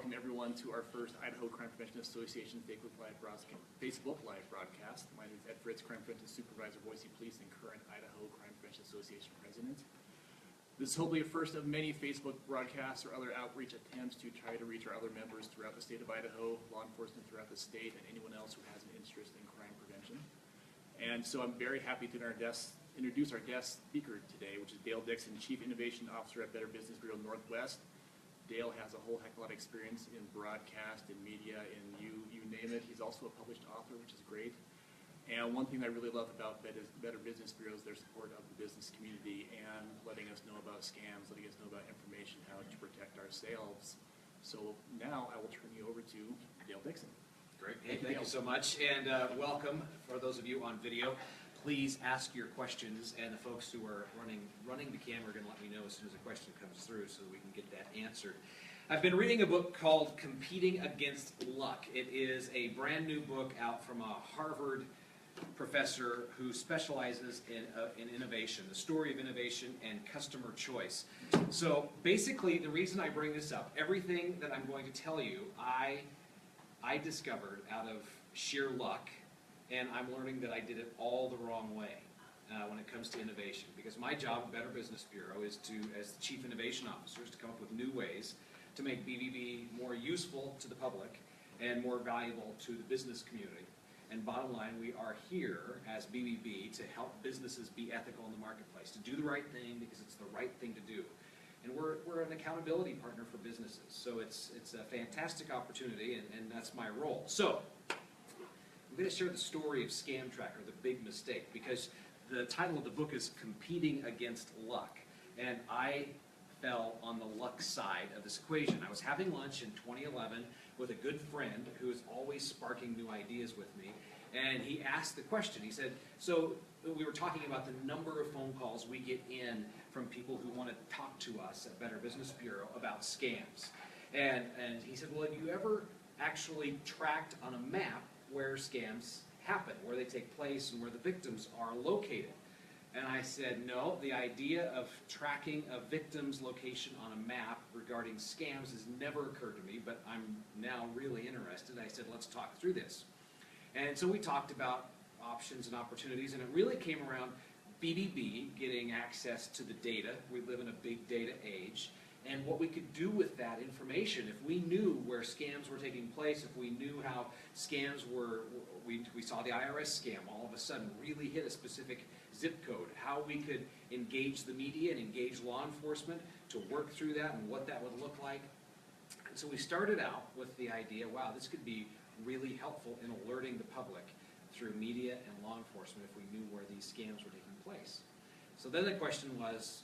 welcome everyone to our first Idaho Crime Prevention Association Facebook Live broadcast. My name is Ed Fritz, Crime Prevention Supervisor, Boise Police, and current Idaho Crime Prevention Association President. This is hopefully a first of many Facebook broadcasts or other outreach attempts to try to reach our other members throughout the state of Idaho, law enforcement throughout the state, and anyone else who has an interest in crime prevention. And so I'm very happy to introduce our guest speaker today, which is Dale Dixon, Chief Innovation Officer at Better Business Bureau Northwest. Dale has a whole heck of a lot of experience in broadcast, in media, in you name it. He's also a published author, which is great. And one thing I really love about Better Business Bureau is their support of the business community and letting us know about scams, letting us know about information, how to protect ourselves. So now I will turn you over to Dale Dixon. Great. Hey, thank you so much, and welcome for those of you on video. Please ask your questions, and the folks who are running the camera are going to let me know as soon as a question comes through so that we can get that answered. I've been reading a book called Competing Against Luck. It is a brand new book out from a Harvard professor who specializes in innovation, the story of innovation and customer choice. So basically, the reason I bring this up, everything that I'm going to tell you, I discovered out of sheer luck, and I'm learning that I did it all the wrong way when it comes to innovation. Because my job at Better Business Bureau is to, as the Chief Innovation Officer, is to come up with new ways to make BBB more useful to the public and more valuable to the business community. And bottom line, we are here as BBB to help businesses be ethical in the marketplace, to do the right thing because it's the right thing to do. And we're an accountability partner for businesses. So it's a fantastic opportunity, and that's my role. So I'm going to share the story of Scam Tracker, the big mistake, because the title of the book is Competing Against Luck. And I fell on the luck side of this equation. I was having lunch in 2011 with a good friend who is always sparking new ideas with me. And he asked the question, he said, so we were talking about the number of phone calls we get in from people who want to talk to us at Better Business Bureau about scams. And he said, well, have you ever actually tracked on a map where scams happen, where they take place, and where the victims are located? And I said, no, the idea of tracking a victim's location on a map regarding scams has never occurred to me, but I'm now really interested. I said, let's talk through this. And so we talked about options and opportunities, and it really came around BBB getting access to the data. We live in a big data age. And what we could do with that information, if we knew where scams were taking place, if we knew how scams were, we saw the IRS scam all of a sudden really hit a specific zip code, how we could engage the media and engage law enforcement to work through that and what that would look like. And so we started out with the idea, wow, this could be really helpful in alerting the public through media and law enforcement if we knew where these scams were taking place. So then the question was,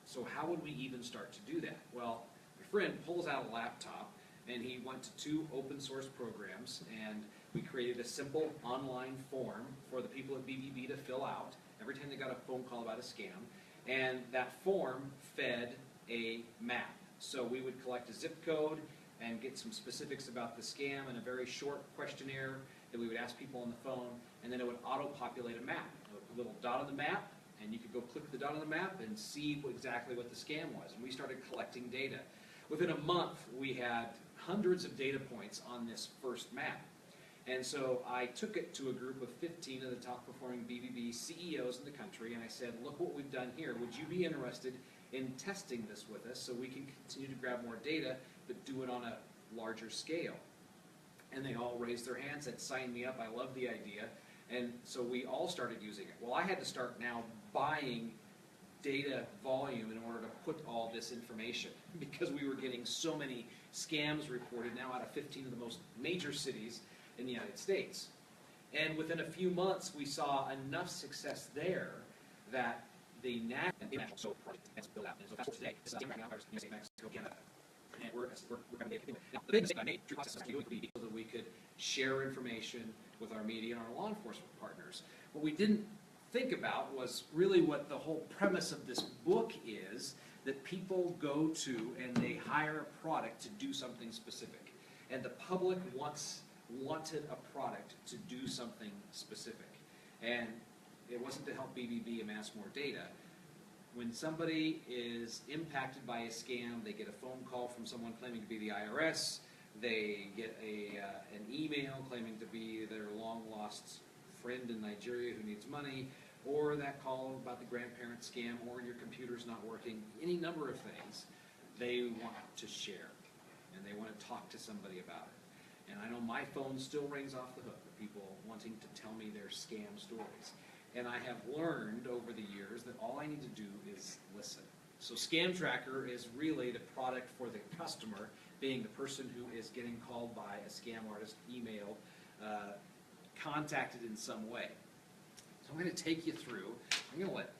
so how would we even start to do that? Well, my friend pulls out a laptop, and he went to 2 open source programs, and we created a simple online form for the people at BBB to fill out every time they got a phone call about a scam, and that form fed a map. So we would collect a zip code and get some specifics about the scam and a very short questionnaire that we would ask people on the phone, and then it would auto-populate a map. A little dot on the map, and you could go click the dot on the map and see exactly what the scam was. And we started collecting data. Within a month, we had hundreds of data points on this first map. And so I took it to a group of 15 of the top performing BBB CEOs in the country, and I said, look what we've done here. Would you be interested in testing this with us so we can continue to grab more data, but do it on a larger scale? And they all raised their hands, said, sign me up, I love the idea. And so we all started using it. Well, I had to start now buying data volume in order to put all this information because we were getting so many scams reported now out of 15 of the most major cities in the United States. And within a few months, we saw enough success there that the national project has built out. And so fast forward today, this is Mexico, Canada. And we're going to get it. Now, the big mistake I made through process would be so that we could share information with our media and our law enforcement partners. What we didn't think about was really what the whole premise of this book is, that people go to and they hire a product to do something specific. And the public wanted a product to do something specific. And it wasn't to help BBB amass more data. When somebody is impacted by a scam, they get a phone call from someone claiming to be the IRS, they get an email claiming to be their long-lost friend in Nigeria who needs money, or that call about the grandparent scam, or your computer's not working, any number of things they want to share, and they want to talk to somebody about it. And I know my phone still rings off the hook of people wanting to tell me their scam stories. And I have learned over the years that all I need to do is listen. So Scam Tracker is really the product for the customer, being the person who is getting called by a scam artist, emailed, contacted in some way. So I'm going to take you through, I'm going to let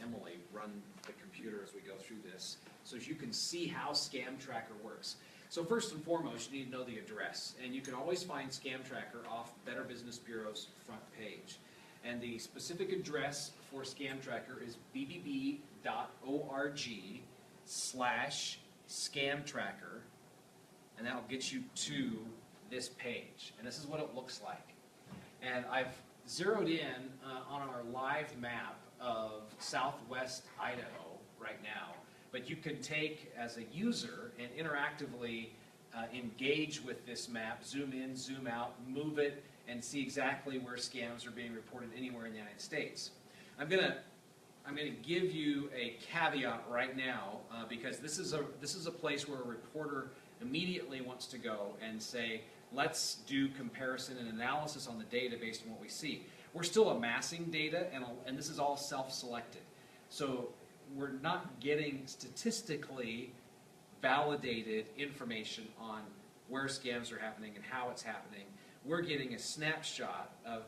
Emily run the computer as we go through this, so as you can see how Scam Tracker works. So first and foremost, you need to know the address. And you can always find Scam Tracker off Better Business Bureau's front page. And the specific address for Scam Tracker is bbb.org/scam tracker, and that'll get you to this page. And this is what it looks like. And I've zeroed in on our live map of southwest Idaho right now, but you can take, as a user, and interactively engage with this map, zoom in, zoom out, move it, and see exactly where scams are being reported anywhere in the United States. I'm gonna give you a caveat right now because this is a place where a reporter immediately wants to go and say, let's do comparison and analysis on the data based on what we see. We're still amassing data, and this is all self-selected. So we're not getting statistically validated information on where scams are happening and how it's happening. We're getting a snapshot of,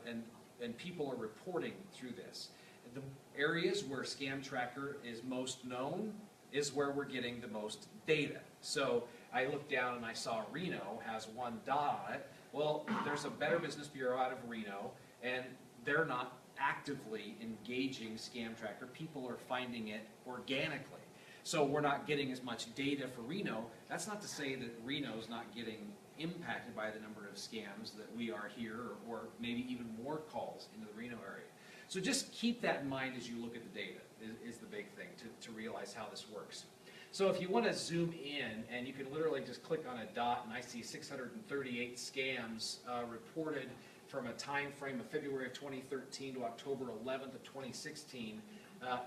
and people are reporting through this. The areas where Scam Tracker is most known is where we're getting the most data. So I looked down and I saw Reno has one dot on it. Well, there's a Better Business Bureau out of Reno, and they're not actively engaging Scam Tracker. People are finding it organically. So we're not getting as much data for Reno. That's not to say that Reno's not getting impacted by the number of scams that we are here, or maybe even more calls into the Reno area. So just keep that in mind as you look at the data, is the big thing, to realize how this works. So if you want to zoom in, and you can literally just click on a dot, and I see 638 scams reported from a time frame of February of 2013 to October 11th of 2016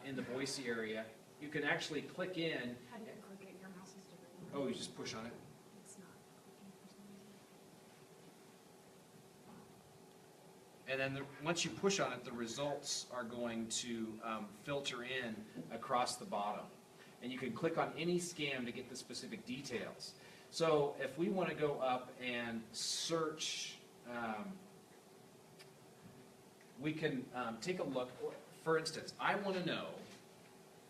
in the Boise area. You can actually click in. How do you click it? Your mouse is different. Oh, you just push on it. It's not clicking for some reason. And then once you push on it, the results are going to filter in across the bottom. And you can click on any scam to get the specific details. So if we want to go up and search, we can take a look. For instance, I want to know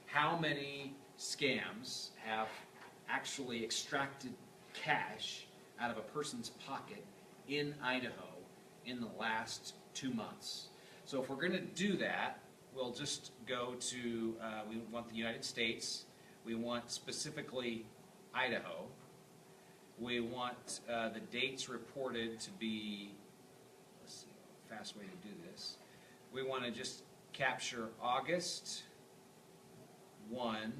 how many scams have actually extracted cash out of a person's pocket in Idaho in the last 2 months. So if we're going to do that, we'll just go to, we want the United States, we want specifically Idaho, we want the dates reported to be, let's see, a fast way to do this, we want to just capture August 1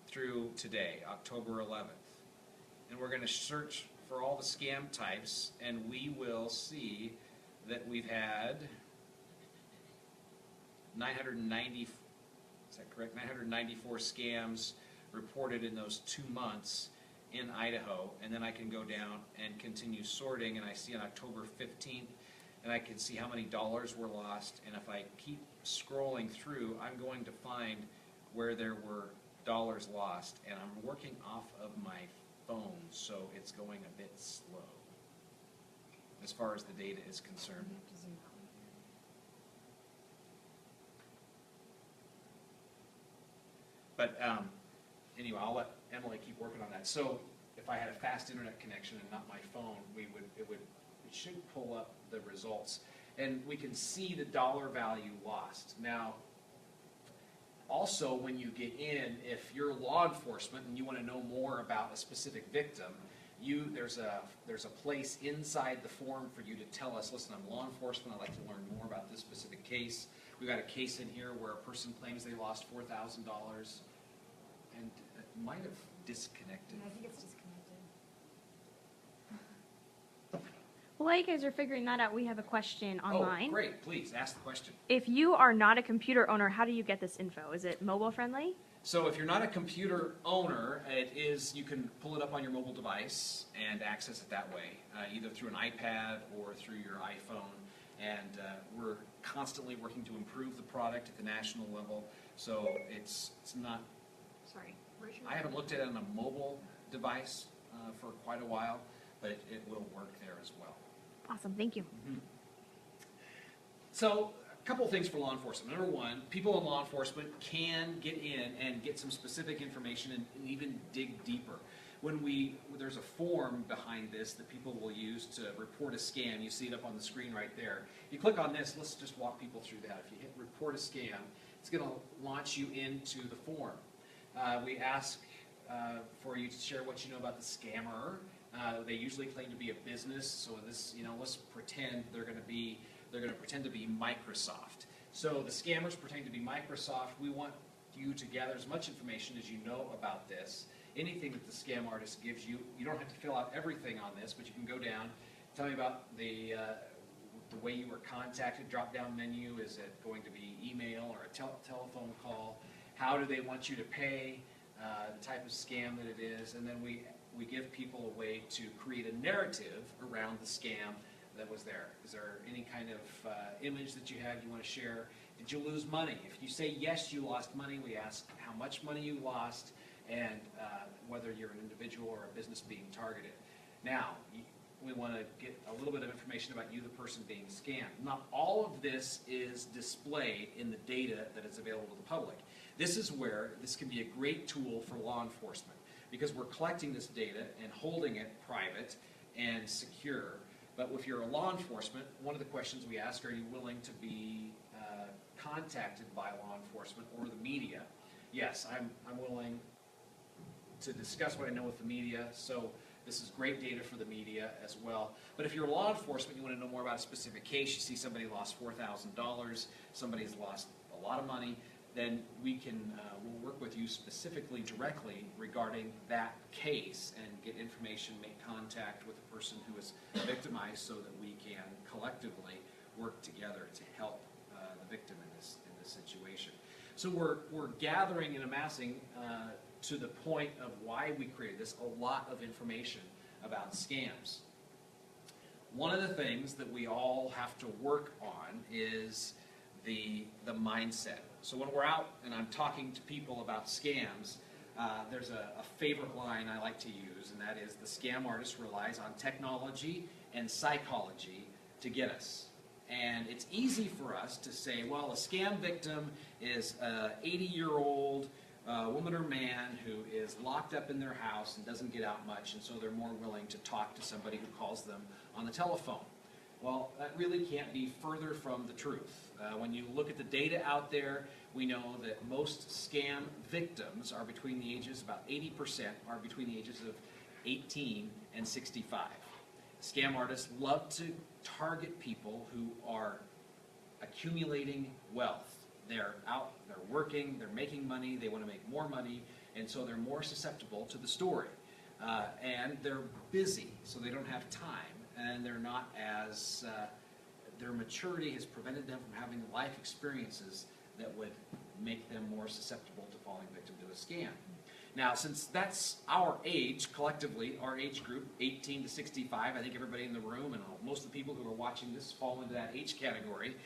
through today, October 11th. And we're going to search for all the scam types, and we will see that we've had 990, is that correct? 994 scams reported in those 2 months in Idaho. And then I can go down and continue sorting, and I see on October 15th, and I can see how many dollars were lost. And if I keep scrolling through, I'm going to find where there were dollars lost. And I'm working off of my phone, so it's going a bit slow as far as the data is concerned. You have to zoom out. But anyway, I'll let Emily keep working on that. So if I had a fast internet connection and not my phone, it should pull up the results. And we can see the dollar value lost. Now, also when you get in, if you're law enforcement and you want to know more about a specific victim, there's a place inside the form for you to tell us, listen, I'm law enforcement, I'd like to learn more about this specific case. We've got a case in here where a person claims they lost $4,000, and it might have disconnected. Yeah, I think it's disconnected. While you guys are figuring that out, we have a question online. Oh, great. Please, ask the question. If you are not a computer owner, how do you get this info? Is it mobile friendly? So if you're not a computer owner, you can pull it up on your mobile device and access it that way, either through an iPad or through your iPhone. And we're constantly working to improve the product at the national level. So it's not, Sorry. Where's your- I haven't looked at it on a mobile device for quite a while, but it will work there as well. Awesome, thank you. So, a couple of things for law enforcement. Number one, people in law enforcement can get in and get some specific information and even dig deeper. There's a form behind this that people will use to report a scam. You see it up on the screen right there. You click on this, let's just walk people through that. If you hit report a scam, it's going to launch you into the form. We ask for you to share what you know about the scammer. They usually claim to be a business, so let's pretend they're going to pretend to be Microsoft. So the scammers pretend to be Microsoft. We want you to gather as much information as you know about this. Anything that the scam artist gives you, you don't have to fill out everything on this, but you can go down, tell me about the way you were contacted, drop-down menu. Is it going to be email or a telephone call? How do they want you to pay? The type of scam that it is, and then we give people a way to create a narrative around the scam that was there. Is there any kind of image that you had you want to share? Did you lose money? If you say yes, you lost money, we ask how much money you lost and whether you're an individual or a business being targeted. Now, we want to get a little bit of information about you, the person being scammed. Not all of this is displayed in the data that is available to the public. This is where this can be a great tool for law enforcement because we're collecting this data and holding it private and secure. But if you're a law enforcement, one of the questions we ask, are you willing to be contacted by law enforcement or the media? Yes, I'm willing to discuss what I know with the media, so this is great data for the media as well. But if you're law enforcement, you want to know more about a specific case, you see somebody lost $4,000, somebody's lost a lot of money, then we'll work with you specifically directly regarding that case and get information, make contact with the person who is victimized so that we can collectively work together to help the victim in this situation. So we're gathering and amassing to the point of why we created this, a lot of information about scams. One of the things that we all have to work on is the mindset. So when we're out and I'm talking to people about scams, there's a favorite line I like to use, and that is the scam artist relies on technology and psychology to get us. And it's easy for us to say, well, a scam victim is an 80-year-old woman or man who is locked up in their house and doesn't get out much, and so they're more willing to talk to somebody who calls them on the telephone. Well, that really can't be further from the truth. When you look at the data out there, we know that most scam victims are between the ages, about 80% are between the ages of 18 and 65. Scam artists love to target people who are accumulating wealth. They're out, they're working, they're making money, they want to make more money, and so they're more susceptible to the story. And they're busy, so they don't have time, and they're not as, their maturity has prevented them from having life experiences that would make them more susceptible to falling victim to a scam. Now, since that's our age, collectively, our age group, 18 to 65, I think everybody in the room and most of the people who are watching this fall into that age category,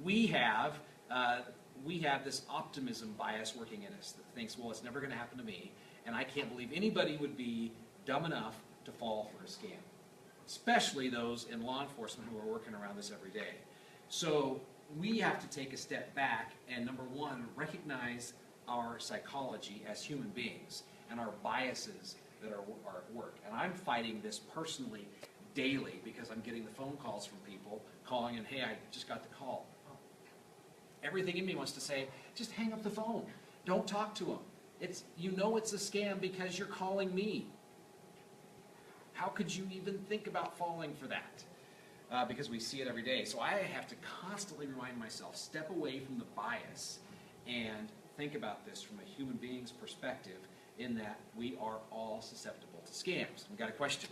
we have this optimism bias working in us that thinks, well, it's never going to happen to me, and I can't believe anybody would be dumb enough to fall for a scam, especially those in law enforcement who are working around this every day. So we have to take a step back and, number one, recognize our psychology as human beings and our biases that are at work. And I'm fighting this personally daily because I'm getting the phone calls from people calling and, hey, I just got the call. Everything in me wants to say, just hang up the phone. Don't talk to them. It's a scam because you're calling me. How could you even think about falling for that? Because we see it every day. So I have to constantly remind myself, step away from the bias and think about this from a human being's perspective in that we are all susceptible to scams. We've got a question.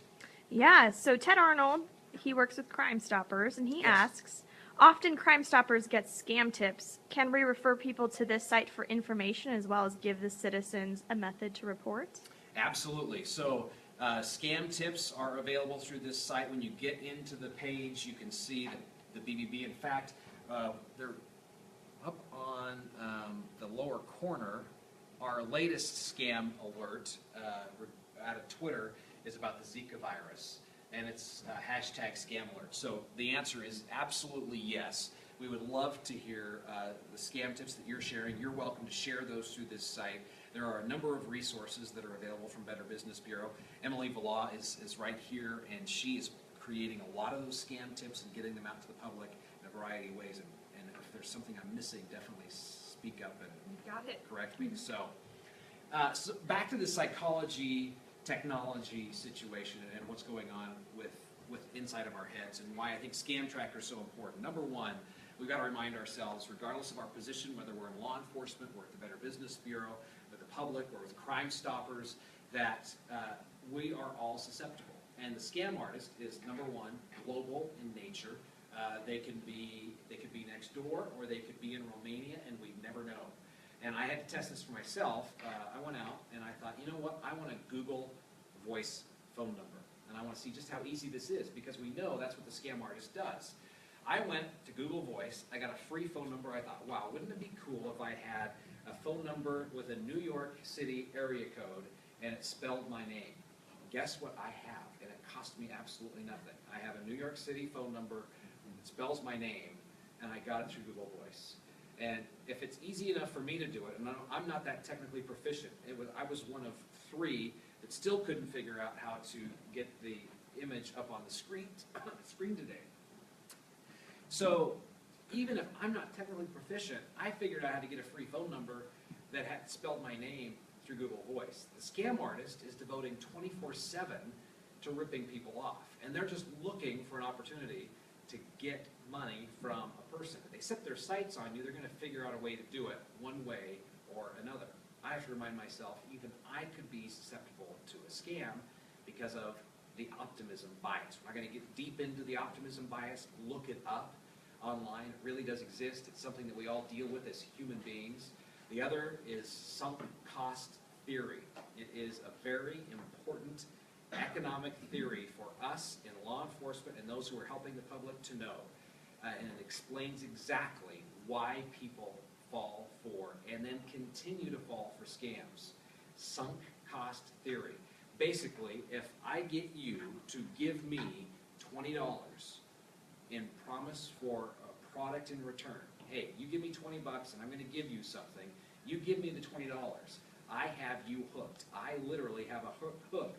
Yeah, so Ted Arnold he works with Crime Stoppers, and he Yes. asks, often Crime Stoppers get scam tips. Can we refer people to this site for information as well as give the citizens a method to report? Absolutely. So scam tips are available through this site. When you get into the page, you can see the BBB. In fact, they're up on the lower corner. Our latest scam alert out of Twitter is about the Zika virus, and it's hashtag scam alert. So the answer is absolutely yes. We would love to hear the scam tips that you're sharing. You're welcome to share those through this site. There are a number of resources that are available from Better Business Bureau. Emily Villa is right here, and she is creating a lot of those scam tips and getting them out to the public in a variety of ways. And if there's something I'm missing, definitely speak up and Got it. correct me. So back to the psychology, technology situation and what's going on with inside of our heads and why I think Scam Tracker is so important. Number one, we've got to remind ourselves, regardless of our position, whether we're in law enforcement, we're at the Better Business Bureau, with the public, or with Crime Stoppers, that we are all susceptible. And the scam artist is, number one, global in nature. They could be next door, or they could be in Romania, and we never know. And I had to test this for myself. I went out and I thought, you know what? I want to Google voice phone number, and I want to see just how easy this is, because we know that's what the scam artist does. I went to Google Voice. I got a free phone number. I thought, wow, wouldn't it be cool if I had a phone number with a New York City area code and it spelled my name? Guess what I have? And it cost me absolutely nothing. I have a New York City phone number that spells my name, and I got it through Google Voice. And if it's easy enough for me to do it, and I'm not that technically proficient, I was one of 3 that still couldn't figure out how to get the image up on the screen today. So even if I'm not technically proficient, I figured out how to get a free phone number that had spelled my name through Google Voice. The scam artist is devoting 24/7 to ripping people off, and they're just looking for an opportunity to get money from a person. If they set their sights on you, they're going to figure out a way to do it one way or another. I have to remind myself, even I could be susceptible to a scam because of the optimism bias. We're not going to get deep into the optimism bias. Look it up online. It really does exist. It's something that we all deal with as human beings. The other is sunk cost theory. It is a very important economic theory for us in law enforcement and those who are helping the public to know. And it explains exactly why people fall for and then continue to fall for scams. Sunk cost theory. Basically, if I get you to give me $20 in promise for a product in return, hey, you give me $20 and I'm going to give you something, you give me the $20, I have you hooked. I literally have a hook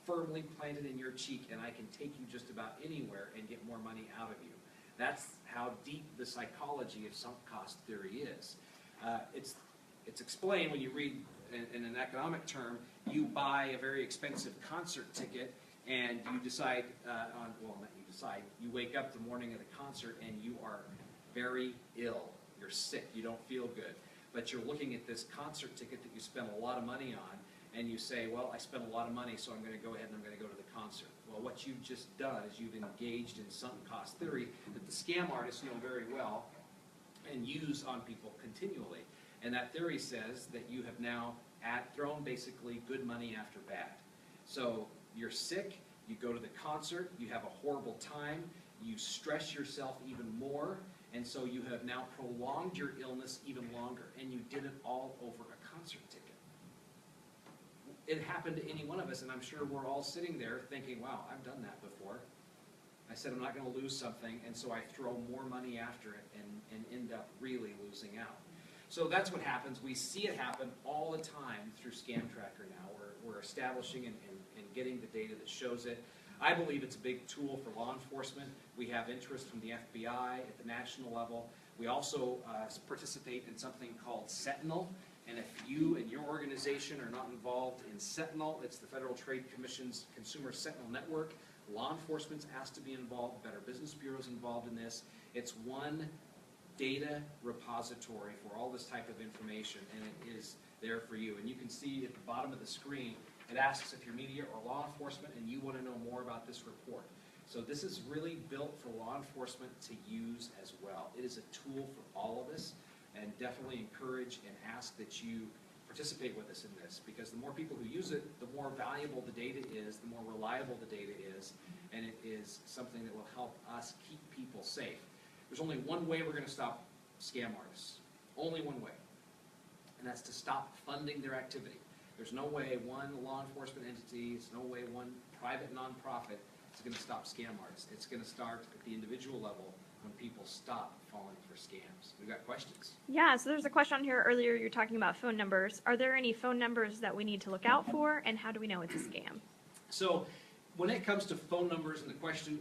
firmly planted in your cheek, and I can take you just about anywhere and get more money out of you. That's how deep the psychology of sunk cost theory is. It's explained when you read in an economic term. You buy a very expensive concert ticket, and you decide you wake up the morning of the concert and you are very ill. You're sick. You don't feel good. But you're looking at this concert ticket that you spent a lot of money on, and you say, well, I spent a lot of money, so I'm going to go ahead and I'm going to go to the concert. Well, what you've just done is you've engaged in sunk cost theory that the scam artists know very well and use on people continually. And that theory says that you have now thrown basically good money after bad. So you're sick, you go to the concert, you have a horrible time, you stress yourself even more, and so you have now prolonged your illness even longer, and you did it all over a concert ticket. It happened to any one of us, and I'm sure we're all sitting there thinking, wow, I've done that before. I said I'm not going to lose something, and so I throw more money after it and end up really losing out. So that's what happens. We see it happen all the time through Scam Tracker now. We're establishing and getting the data that shows it. I believe it's a big tool for law enforcement. We have interest from the FBI at the national level. We also participate in something called Sentinel. And if you and your organization are not involved in Sentinel, it's the Federal Trade Commission's Consumer Sentinel Network. Law enforcement's asked to be involved. Better Business Bureau's involved in this. It's one data repository for all this type of information, and it is there for you. And you can see at the bottom of the screen, it asks if you're media or law enforcement and you want to know more about this report. So this is really built for law enforcement to use as well. It is a tool for all of us, and definitely encourage and ask that you participate with us in this, because the more people who use it, the more valuable the data is, the more reliable the data is, and it is something that will help us keep people safe. There's only one way we're going to stop scam artists. Only one way. And that's to stop funding their activity. There's no way one law enforcement entity, there's no way one private nonprofit is going to stop scam artists. It's going to start at the individual level when people stop falling for scams. We've got questions. Yeah, so there's a question on here earlier. You're talking about phone numbers. Are there any phone numbers that we need to look out for, and how do we know it's a scam? So when it comes to phone numbers, and the question,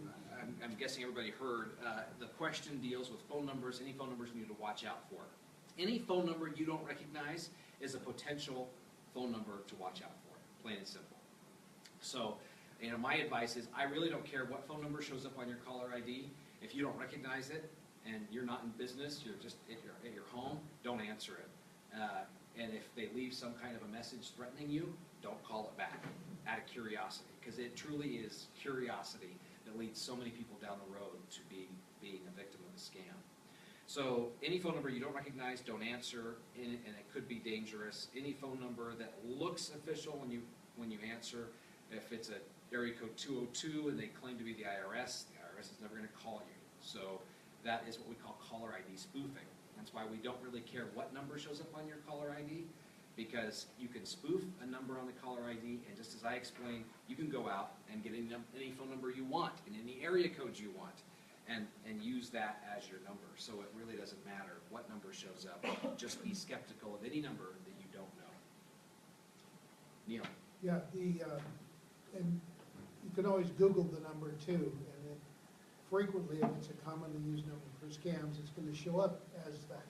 I'm guessing everybody heard, the question deals with phone numbers, any phone numbers you need to watch out for. Any phone number you don't recognize is a potential phone number to watch out for, plain and simple. So, my advice is, I really don't care what phone number shows up on your caller ID. If you don't recognize it and you're not in business, you're just at your home, don't answer it. And if they leave some kind of a message threatening you, don't call it back out of curiosity, because it truly is curiosity that leads so many people down the road to being a victim of a scam. So any phone number you don't recognize, don't answer, and it could be dangerous. Any phone number that looks official when you answer, if it's a area code 202 and they claim to be the IRS is never going to call you. So that is what we call caller ID spoofing. That's why we don't really care what number shows up on your caller ID, because you can spoof a number on the caller ID, and just as I explained, you can go out and get any phone number you want in any area code you want, and use that as your number. So it really doesn't matter what number shows up. Just be skeptical of any number that you don't know. Neil. Yeah, and you can always Google the number too, and frequently, if it's a commonly used number for scams, it's going to show up as that.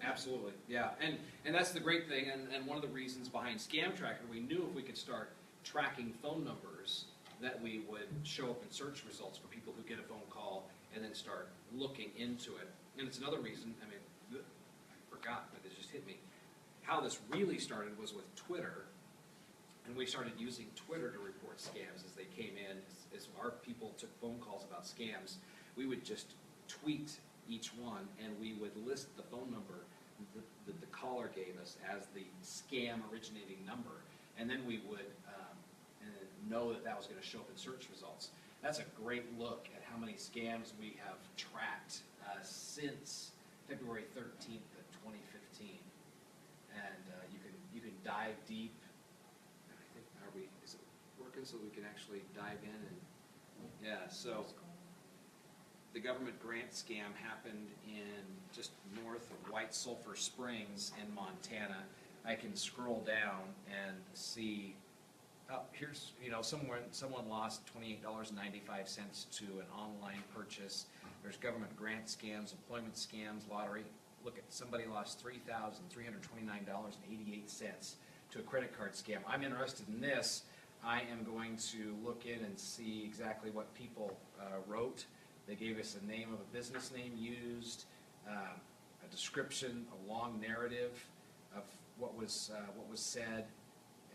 Absolutely, yeah, and that's the great thing, and one of the reasons behind Scam Tracker, we knew if we could start tracking phone numbers, that we would show up in search results for people who get a phone call and then start looking into it. And it's another reason, I forgot, but it just hit me. How this really started was with Twitter, and we started using Twitter to report scams as they came in. As our people took phone calls about scams, we would just tweet each one, and we would list the phone number that the caller gave us as the scam originating number, and then we would know that was going to show up in search results. That's a great look at how many scams we have tracked since February 13th of 2015, and you can dive deep. I think is it working so we can actually dive in? And yeah, so the government grant scam happened in just north of White Sulphur Springs in Montana. I can scroll down and see. Here's, someone lost $28.95 to an online purchase. There's government grant scams, employment scams, lottery. Look at, somebody lost $3,329.88 to a credit card scam. I'm interested in this. I am going to look in and see exactly what people wrote. They gave us a name of a business name used, a description, a long narrative of what was said,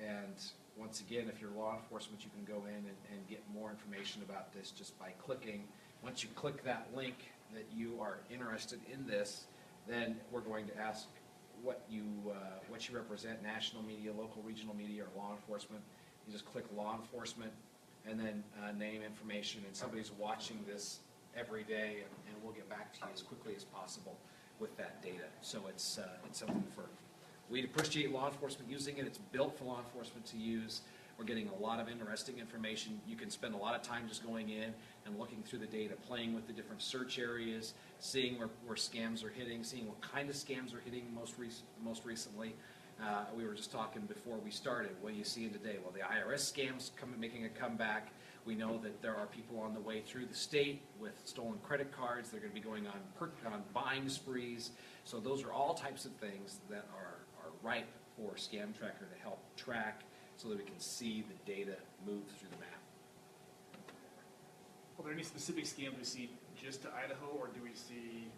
and once again, if you're law enforcement, you can go in and get more information about this just by clicking. Once you click that link that you are interested in this, then we're going to ask what you represent, national media, local, regional media, or law enforcement. You just click law enforcement and then name information, and somebody's watching this every day, and we'll get back to you as quickly as possible with that data. So it's something we appreciate law enforcement using it. It's built for law enforcement to use. We're getting a lot of interesting information. You can spend a lot of time just going in and looking through the data, playing with the different search areas, seeing where scams are hitting, seeing what kind of scams are hitting most recently. We were just talking before we started, what are you seeing today? Well, the IRS scams making a comeback. We know that there are people on the way through the state with stolen credit cards. They're going to be going on buying sprees. So those are all types of things that are ripe for Scam Tracker to help track, so that we can see the data move through the map. Are there any specific scams we see just to Idaho, or do we see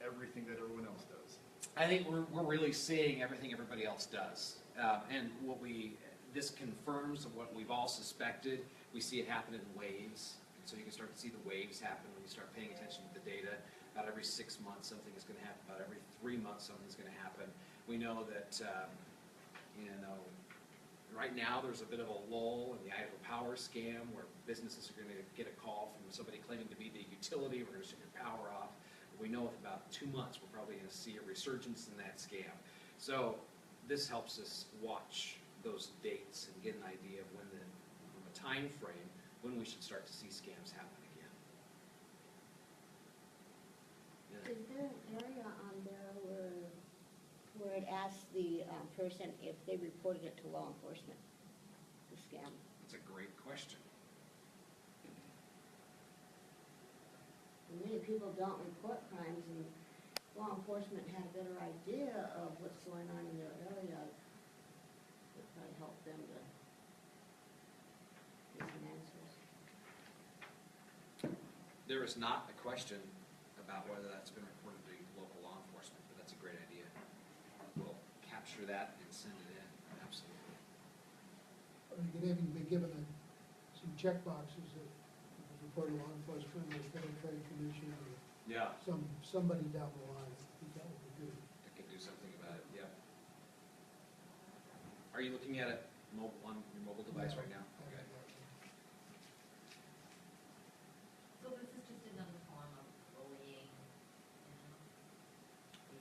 everything that everyone else does? I think we're really seeing everything everybody else does. And what we this confirms what we've all suspected. We see it happen in waves. And so you can start to see the waves happen when you start paying attention to the data. About every 6 months, something is going to happen. About every 3 months, something's going to happen. We know that, right now there's a bit of a lull in the Idaho Power scam where businesses are going to get a call from somebody claiming to be the utility. We're going to shut your power off. But we know with about 2 months, we're probably going to see a resurgence in that scam. So this helps us watch those dates and get an idea of when from a time frame, when we should start to see scams happen again. Yeah. Is there an area on there where it asks the person if they reported it to law enforcement, the scam? That's a great question. Many people don't report crimes, and law enforcement had a better idea of what's going on in their area. It would probably help them to get some answers. There is not a question about whether that's been reported to local law enforcement, but that's a great idea. We'll capture that and send it in, absolutely. Or you could even be given some check boxes that report to law enforcement or Federal Trade Commission or Yeah. somebody down the line. I think that would be good. I can do something about it, yep. Are you looking at it on your mobile device right now? Okay. So this is just another form of bullying,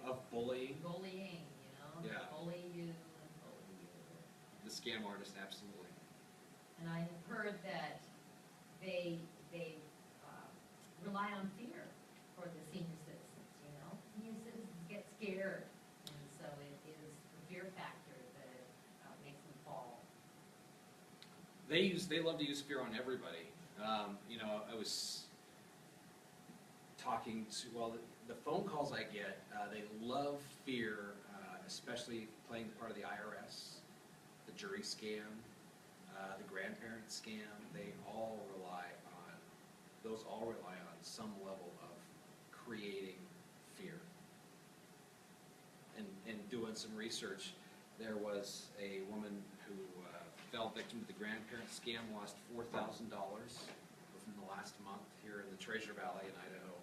Of bullying, Bullying, They Yeah. bully you and bully you. the scam artist, absolutely. And I have heard that they rely on fear for the senior citizens, Senior citizens get scared, and so it is the fear factor that makes them fall. They love to use fear on everybody. I was talking to, the phone calls I get, they love fear, especially playing the part of the IRS, the jury scam, the grandparent scam. Those all rely on some level of creating fear. And doing some research, there was a woman who fell victim to the grandparent scam, lost $4,000 within the last month here in the Treasure Valley in Idaho.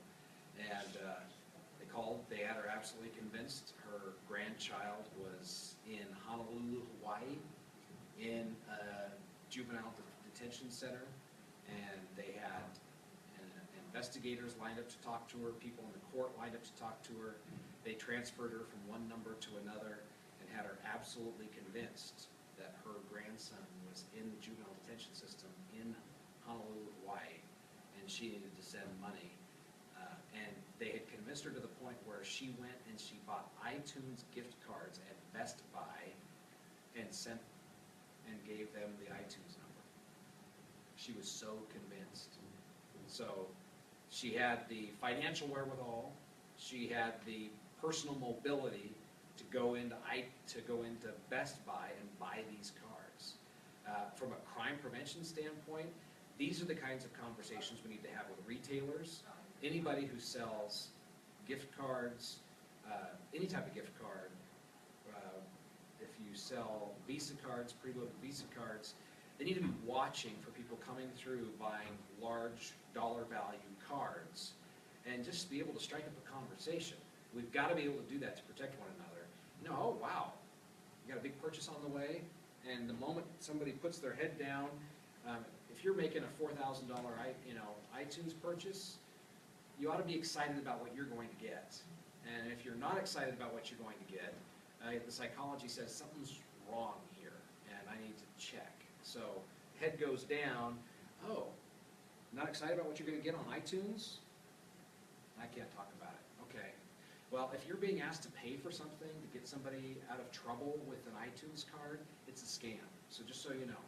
And they called, they had her absolutely convinced her grandchild was in Honolulu, Hawaii, in a juvenile detention center, and they had investigators lined up to talk to her, people in the court lined up to talk to her. They transferred her from one number to another and had her absolutely convinced that her grandson was in the juvenile detention system in Honolulu, Hawaii, and she needed to send money. And they had convinced her to the point where she went and she bought iTunes gift cards at Best Buy and gave them the iTunes number. She was so convinced. So she had the financial wherewithal, she had the personal mobility to go into Best Buy and buy these cards. From a crime prevention standpoint, these are the kinds of conversations we need to have with retailers. Anybody who sells gift cards, any type of gift card, if you sell Visa cards, preloaded Visa cards, they need to be watching for people coming through buying large dollar value cards and just be able to strike up a conversation. We've got to be able to do that to protect one another. Oh wow, you got a big purchase on the way, and the moment somebody puts their head down, if you're making a $4,000 iTunes purchase, you ought to be excited about what you're going to get. And if you're not excited about what you're going to get, the psychology says something's wrong here, and I need to check. So head goes down. Oh, not excited about what you're going to get on iTunes? I can't talk about it. Okay. Well, if you're being asked to pay for something to get somebody out of trouble with an iTunes card, it's a scam. So just so you know.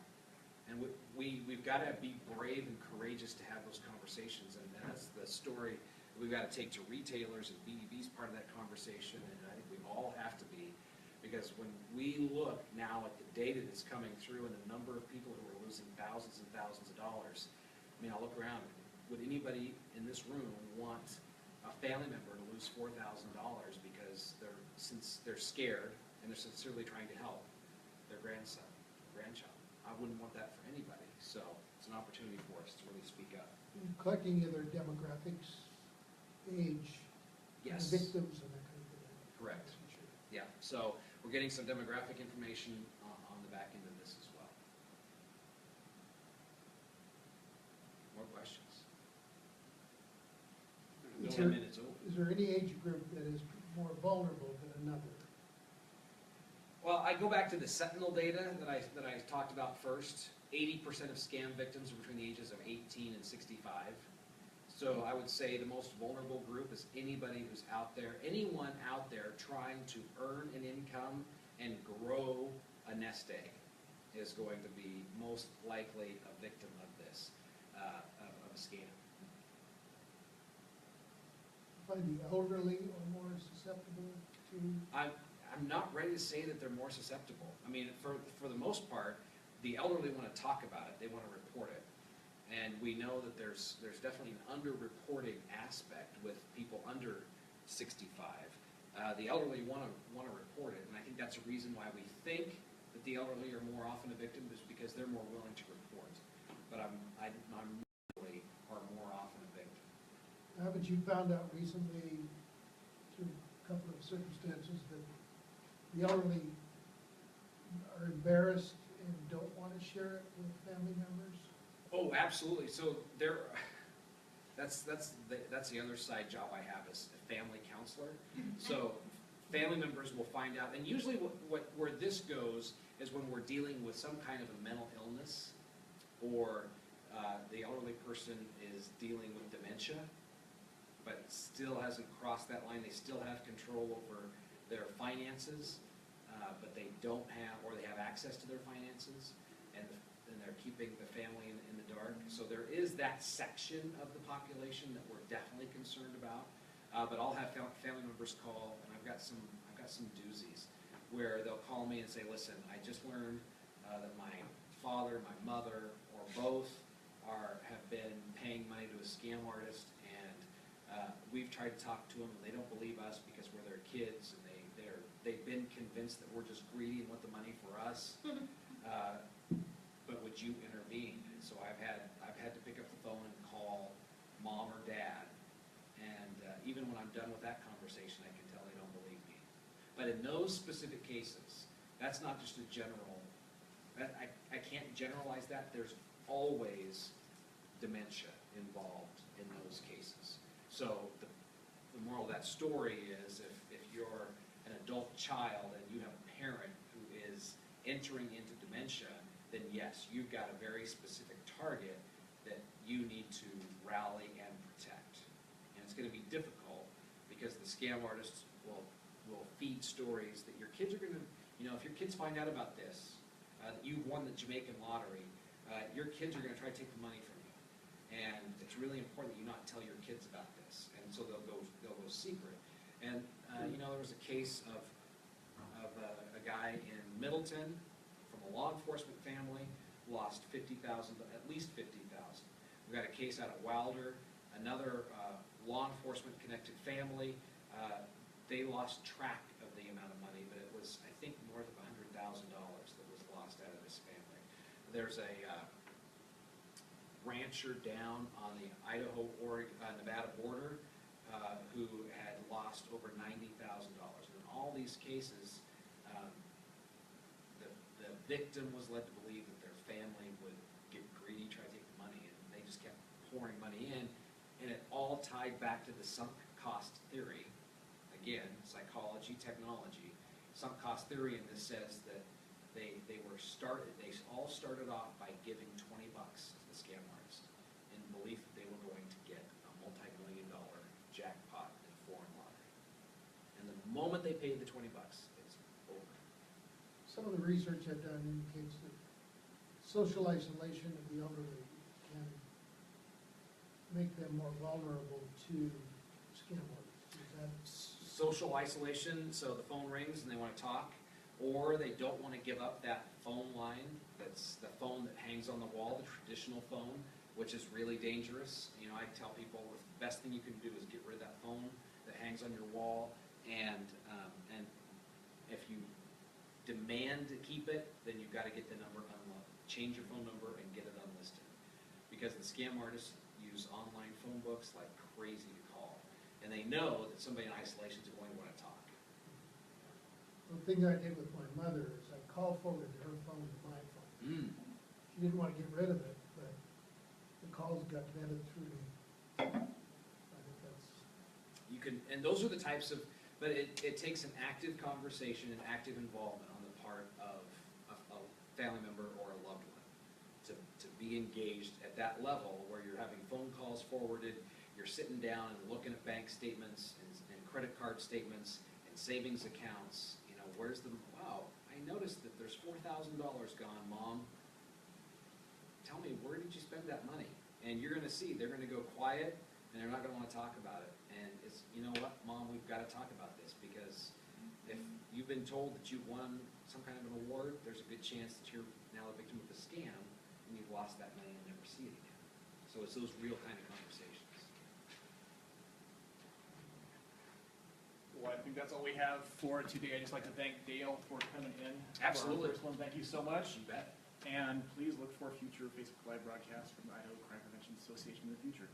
And we've got to be brave and courageous to have those conversations, and that's the story that we've got to take to retailers, and BBB's part of that conversation, and I think we all have to be, because when we look now at the data that's coming through and the number of people who are losing thousands and thousands of dollars, I'll look around. Would anybody in this room want a family member to lose $4,000 because since they're scared and they're sincerely trying to help their grandson? grandchild. I wouldn't want that for anybody. So it's an opportunity for us to really speak up. Collecting other demographics, age, Yes. victims, and that kind of thing. Correct. Yeah, so we're getting some demographic information on the back end of this as well. More questions? Is 10 there- minutes over. Is there any age group that is more vulnerable than another? Well, I go back to the Sentinel data that I talked about first. 80% of scam victims are between the ages of 18 and 65. So I would say the most vulnerable group is anybody who's out there, anyone out there trying to earn an income and grow a nest egg is going to be most likely a victim of this, of a scam. Find the elderly are more susceptible to, I'm not ready to say that they're more susceptible. I mean, for the most part, the elderly want to talk about it, they want to report it. And we know that there's definitely an underreporting aspect with people under 65. The elderly want to report it, and I think that's a reason why we think that the elderly are more often a victim, is because they're more willing to report. But I'm elderly are more often a victim. haven't you found out recently, through a couple of circumstances, that the elderly are embarrassed and don't want to share it with family members? Oh, absolutely. So that's the other side job I have as a family counselor. So family members will find out, and usually where this goes is when we're dealing with some kind of a mental illness, or the elderly person is dealing with dementia, but still hasn't crossed that line. They still have control over their finances, but they don't have, or they have access to their finances, and they're keeping the family in the dark. So there is that section of the population that we're definitely concerned about. But I'll have family members call, and I've got some doozies where they'll call me and say, "Listen, I just learned that my father, my mother, or both have been paying money to a scam artist, and we've tried to talk to them, and they don't believe us because we're their kids, and they've been convinced that we're just greedy and want the money for us. But would you intervene?" And so I've had to pick up the phone and call mom or dad, and even when I'm done with that conversation, I can tell they don't believe me. But in those specific cases, that's not just a general. I can't generalize that. There's always dementia involved in those cases. So the moral of that story is, if you're an adult child and you have a parent who is entering into dementia, then yes, you've got a very specific target that you need to rally and protect. And it's going to be difficult because the scam artists will feed stories that your kids are going to, if your kids find out about this, that you won the Jamaican lottery, your kids are going to try to take the money from you. And it's really important that you not tell your kids about this. And so they'll go secret. And there was a case of a guy in Middleton from a law enforcement family, lost $50,000, at least $50,000. We got a case out of Wilder, another law enforcement connected family. They lost track of the amount of money, but it was, I think, north of $100,000 that was lost out of this family. There's a rancher down on the Idaho-Nevada border who had lost over $90,000. In all these cases, the victim was led to believe that their family would get greedy, try to take the money, and they just kept pouring money in, and it all tied back to the sunk cost theory. Again, psychology, technology. Sunk cost theory, and this says that they all started off by giving $20 to the scam artist in belief that they were going to get a multi-million-dollar jackpot in a foreign lottery. And the moment they paid the $20, it's over. Some of the research I've done indicates that social isolation of the elderly can make them more vulnerable to scam artists. Is that Social isolation, so the phone rings and they want to talk, or they don't want to give up that phone line. That's the phone that hangs on the wall, the traditional phone, which is really dangerous. I tell people the best thing you can do is get rid of that phone that hangs on your wall, and if you demand to keep it, then you've got to get the number unlocked. Change your phone number and get it unlisted. Because the scam artists use online phone books like crazy to call. And they know that somebody in isolation is going to want to talk. The thing I did with my mother is I call forwarded her phone to my phone. She didn't want to get rid of it, but the calls got vetted through me. I think that's, You can, and those are the types of, but it takes an active conversation and active involvement on the part of a family member or a loved one to be engaged at that level where you're having phone calls forwarded, you're sitting down and looking at bank statements and credit card statements and savings accounts. You know, where's the, wow, I noticed that there's $4,000 gone, Mom. Tell me, where did you spend that money? And you're gonna see, they're gonna go quiet and they're not gonna wanna talk about it. And it's, you know what, Mom, we've gotta talk about this because if you've been told that you've won some kind of an award, there's a good chance that you're now a victim of a scam and you've lost that money and never see it again. So it's those real kind of conversations. Well, I think that's all we have for today. I'd just like to thank Dale for coming in. Absolutely. For our first one. Thank you so much. You bet. And please look for future Facebook Live broadcasts from the Idaho Crime Prevention Association in the future.